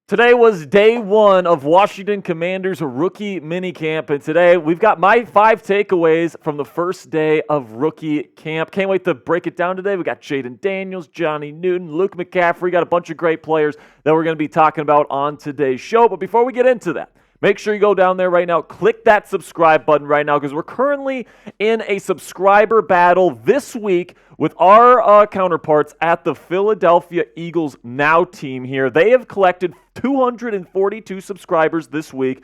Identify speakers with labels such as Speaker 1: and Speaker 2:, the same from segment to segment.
Speaker 1: Today was day one of Washington Commanders rookie minicamp, and today we've got my 5 takeaways from the first day of rookie camp. Can't wait to break it down today. We got Jayden Daniels, Johnny Newton, Luke McCaffrey, got a bunch of great players that we're going to be talking about on today's show. But before we get into that, make sure you go down there right now, click that subscribe button right now, because we're currently in a subscriber battle this week with our counterparts at the Philadelphia Eagles Now team here. They have collected 242 subscribers this week.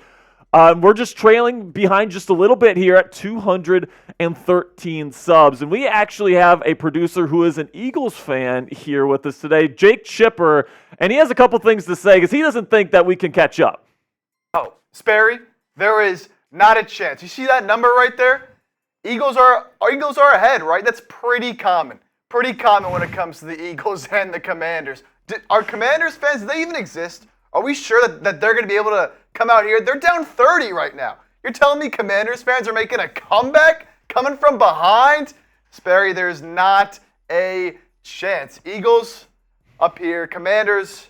Speaker 1: We're just trailing behind just a little bit here at 213 subs. And we actually have a producer who is an Eagles fan here with us today, Jake Chipper, and he has a couple things to say because he doesn't think that we can catch up.
Speaker 2: Oh, Sperry, there is not a chance. You see that number right there? Eagles are ahead, right? That's pretty common. Pretty common when it comes to the Eagles and the Commanders. Are Commanders fans, do they even exist? Are we sure that they're going to be able to come out here? They're down 30 right now. You're telling me Commanders fans are making a comeback? Coming from behind? Sperry, there's not a chance. Eagles up here, Commanders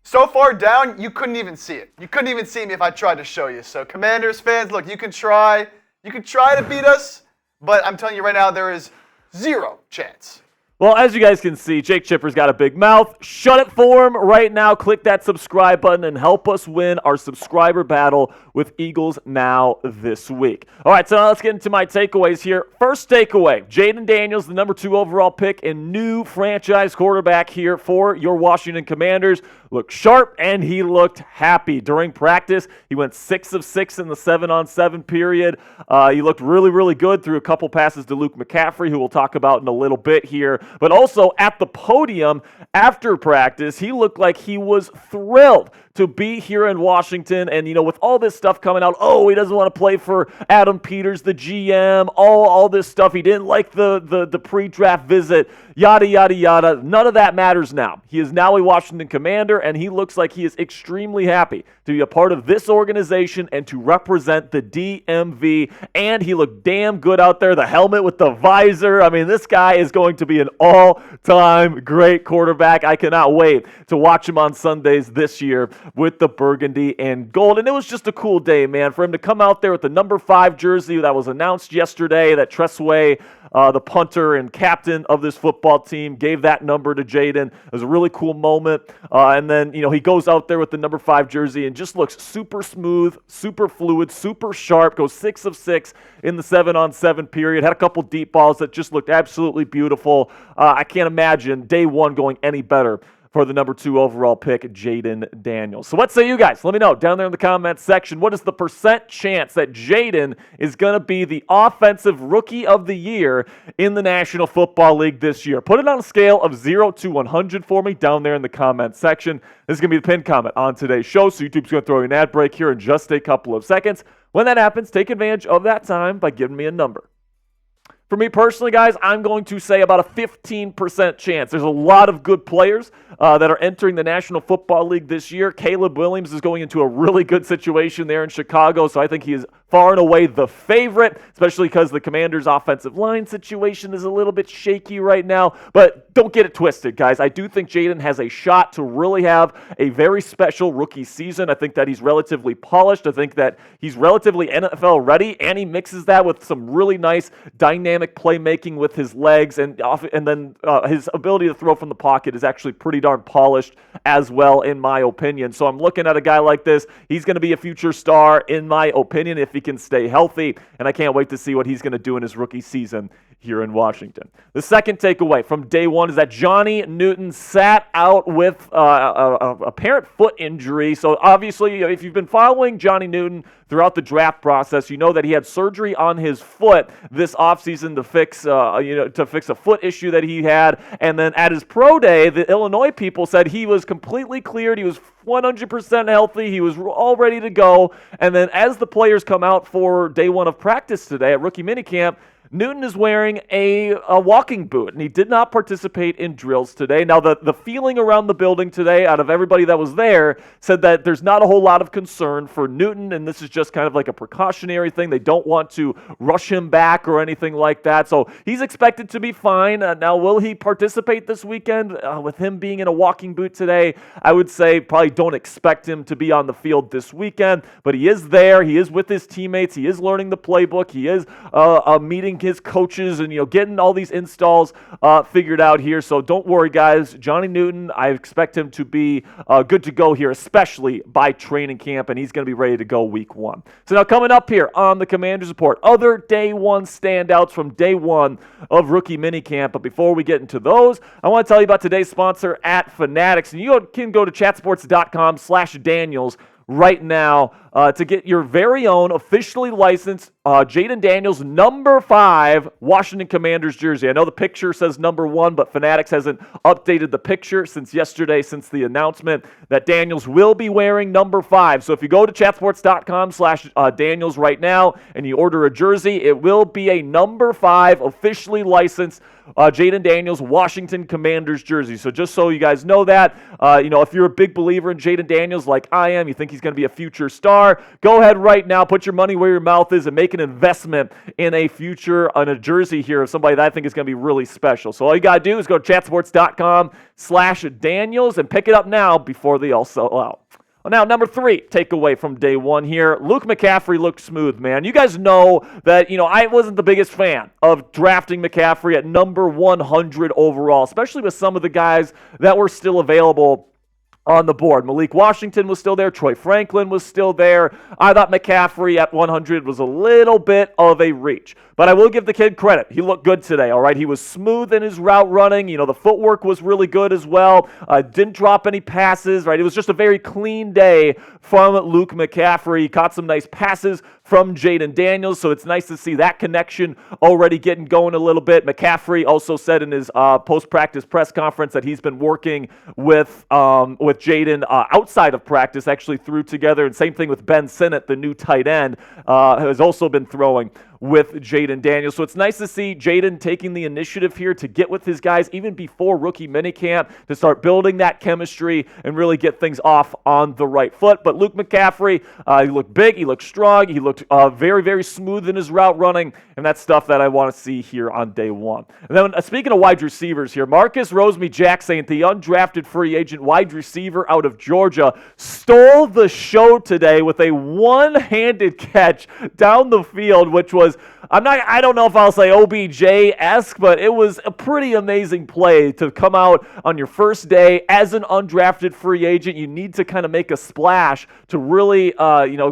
Speaker 2: so far down, you couldn't even see it. You couldn't even see me if I tried to show you. So Commanders fans, look, you can try to beat us, but I'm telling you right now, there is zero chance.
Speaker 1: Well, as you guys can see, Jake Chipper's got a big mouth. Shut it for him right now. Click that subscribe button and help us win our subscriber battle with Eagles Now this week. All right, so now let's get into my takeaways here. First takeaway, Jayden Daniels, the number 2 overall pick and new franchise quarterback here for your Washington Commanders, looked sharp and he looked happy. During practice, he went 6 of 6 in the 7-on-7 period. He looked really, really good through a couple passes to Luke McCaffrey, who we'll talk about in a little bit here. But also at the podium after practice, he looked like he was thrilled to be here in Washington. And, you know, with all this stuff coming out, he doesn't want to play for Adam Peters, the GM, all this stuff. He didn't like the pre-draft visit, yada, yada, yada. None of that matters now. He is now a Washington Commander, and he looks like he is extremely happy to be a part of this organization and to represent the DMV. And he looked damn good out there, the helmet with the visor. I mean, this guy is going to be an all-time great quarterback. I cannot wait to watch him on Sundays this year with the Burgundy and Gold. And it was just a cool day, man, for him to come out there with the number 5 jersey that was announced yesterday, that Tressway, the punter and captain of this football team, gave that number to Jayden. It was a really cool moment. And then, you know, he goes out there with the number 5 jersey and just looks super smooth, super fluid, super sharp, goes 6 of 6 in the 7-on-7 period, had a couple deep balls that just looked absolutely beautiful. I can't imagine day one going any better for the number 2 overall pick, Jayden Daniels. So what say you guys? Let me know down there in the comments section. What is the % chance that Jayden is going to be the offensive rookie of the year in the National Football League this year? Put it on a scale of 0 to 100 for me down there in the comments section. This is going to be the pinned comment on today's show, so YouTube's going to throw you an ad break here in just a couple of seconds. When that happens, take advantage of that time by giving me a number. For me personally, guys, I'm going to say about a 15% chance. There's a lot of good players that are entering the National Football League this year. Caleb Williams is going into a really good situation there in Chicago, so I think he is far and away the favorite, especially because the Commanders' offensive line situation is a little bit shaky right now. But don't get it twisted, guys. I do think Jayden has a shot to really have a very special rookie season. I think that he's relatively polished. I think that he's relatively NFL ready, and he mixes that with some really nice dynamic playmaking with his legs, and then his ability to throw from the pocket is actually pretty darn polished as well, in my opinion. So I'm looking at a guy like this. He's going to be a future star, in my opinion, if he can stay healthy, and I can't wait to see what he's going to do in his rookie season here in Washington. The second takeaway from day one is that Johnny Newton sat out with a apparent foot injury. So obviously, if you've been following Johnny Newton throughout the draft process, you know that he had surgery on his foot this offseason to fix a foot issue that he had. And then at his pro day, the Illinois people said he was completely cleared. He was 100% healthy. He was all ready to go. And then as the players come out for day one of practice today at rookie minicamp, Newton is wearing a walking boot, and he did not participate in drills today. Now, the feeling around the building today, out of everybody that was there, said that there's not a whole lot of concern for Newton, and this is just kind of like a precautionary thing. They don't want to rush him back or anything like that. So he's expected to be fine. Now, will he participate this weekend? With him being in a walking boot today, I would say probably don't expect him to be on the field this weekend, but he is there. He is with his teammates. He is learning the playbook. He is meeting his coaches and getting all these installs figured out here. So don't worry, guys. Johnny Newton, I expect him to be good to go here, especially by training camp, and he's going to be ready to go week 1. So now coming up here on the Commanders Report, other day 1 standouts from day 1 of rookie minicamp. But before we get into those, I want to tell you about today's sponsor at Fanatics. And you can go to chatsports.com/Daniels right now to get your very own officially licensed Jayden Daniels number 5 Washington Commanders jersey. I know the picture says number 1, but Fanatics hasn't updated the picture since yesterday, since the announcement that Daniels will be wearing number 5. So if you go to chatsports.com/Daniels right now and you order a jersey, it will be a number 5 officially licensed Jayden Daniels Washington Commanders jersey. So just so you guys know that, if you're a big believer in Jayden Daniels like I am, you think he's going to be a future star, go ahead right now, put your money where your mouth is, and make an investment in a future, on a jersey here of somebody that I think is going to be really special. So all you got to do is go to chatsports.com/Daniels and pick it up now before they all sell out. Well, now, number 3 takeaway from day 1 here. Luke McCaffrey looked smooth, man. You guys know that, I wasn't the biggest fan of drafting McCaffrey at number 100 overall, especially with some of the guys that were still available on the board. Malik Washington was still there. Troy Franklin was still there. I thought McCaffrey at 100 was a little bit of a reach. But I will give the kid credit. He looked good today, all right? He was smooth in his route running. The footwork was really good as well. Didn't drop any passes, right? It was just a very clean day from Luke McCaffrey. He caught some nice passes from Jayden Daniels, so it's nice to see that connection already getting going a little bit. McCaffrey also said in his post-practice press conference that he's been working with Jayden outside of practice, actually threw together, and same thing with Ben Sinnott, the new tight end, has also been throwing with Jayden Daniels. So it's nice to see Jayden taking the initiative here to get with his guys even before rookie minicamp to start building that chemistry and really get things off on the right foot. But Luke McCaffrey, he looked big, he looked strong, he looked very, very smooth in his route running, and that's stuff that I want to see here on day 1. And then speaking of wide receivers here, Marcus Rosemy-Jacksaint, the undrafted free agent wide receiver out of Georgia, stole the show today with a one-handed catch down the field, which was, I don't know if I'll say OBJ-esque, but it was a pretty amazing play to come out on your first day as an undrafted free agent. You need to kind of make a splash to really,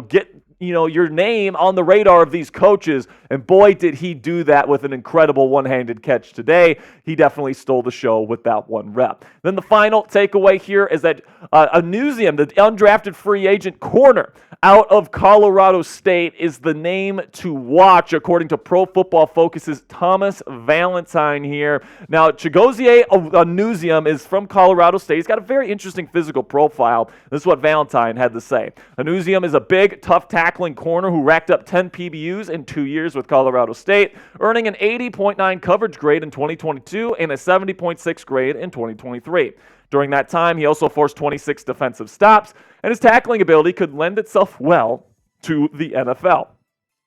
Speaker 1: get your name on the radar of these coaches, and boy, did he do that with an incredible one-handed catch today. He definitely stole the show with that one rep. Then the final takeaway here is that Anuzium, the undrafted free agent corner out of Colorado State, is the name to watch, according to Pro Football Focus's Thomas Valentine here. Now, Chigozie Anuzium is from Colorado State. He's got a very interesting physical profile. This is what Valentine had to say. Anuzium is a big, tough tackling corner who racked up 10 PBUs in 2 years with Colorado State, earning an 80.9 coverage grade in 2022 and a 70.6 grade in 2023. During that time, he also forced 26 defensive stops, and his tackling ability could lend itself well to the NFL.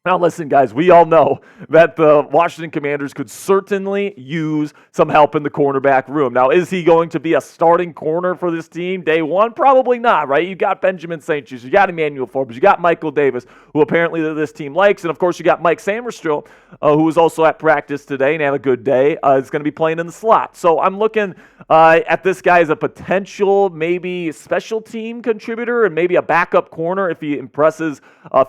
Speaker 1: Now listen, guys, we all know that the Washington Commanders could certainly use some help in the cornerback room. Now, is he going to be a starting corner for this team day 1? Probably not, right? You got Benjamin St. Juste, you got Emmanuel Forbes, you got Michael Davis, who apparently this team likes, and of course you got Mike Sainristil, who was also at practice today and had a good day. Is going to be playing in the slot. So I'm looking at this guy as a potential maybe special team contributor and maybe a backup corner if he impresses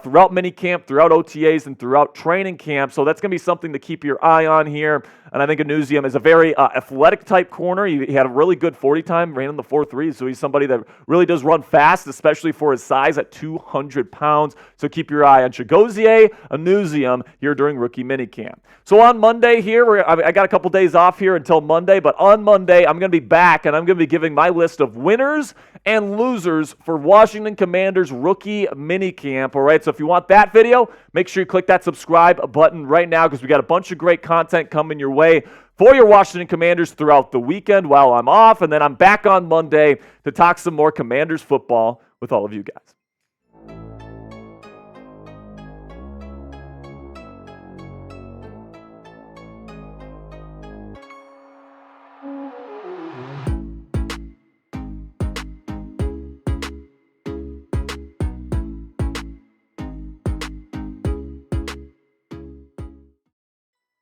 Speaker 1: throughout minicamp, throughout OTAs, and throughout training camp. So that's going to be something to keep your eye on here. And I think Anuzium is a very athletic type corner. He had a really good 40 time, ran in the 4.3, so he's somebody that really does run fast, especially for his size at 200 pounds. So keep your eye on Chigozie Anuzium here during rookie minicamp. So on Monday here, I got a couple days off here until Monday, but on Monday I'm going to be back and I'm going to be giving my list of winners and losers for Washington Commanders rookie minicamp. All right, so if you want that video, make sure sure you click that subscribe button right now because we got a bunch of great content coming your way for your Washington Commanders throughout the weekend while I'm off. And then I'm back on Monday to talk some more Commanders football with all of you guys.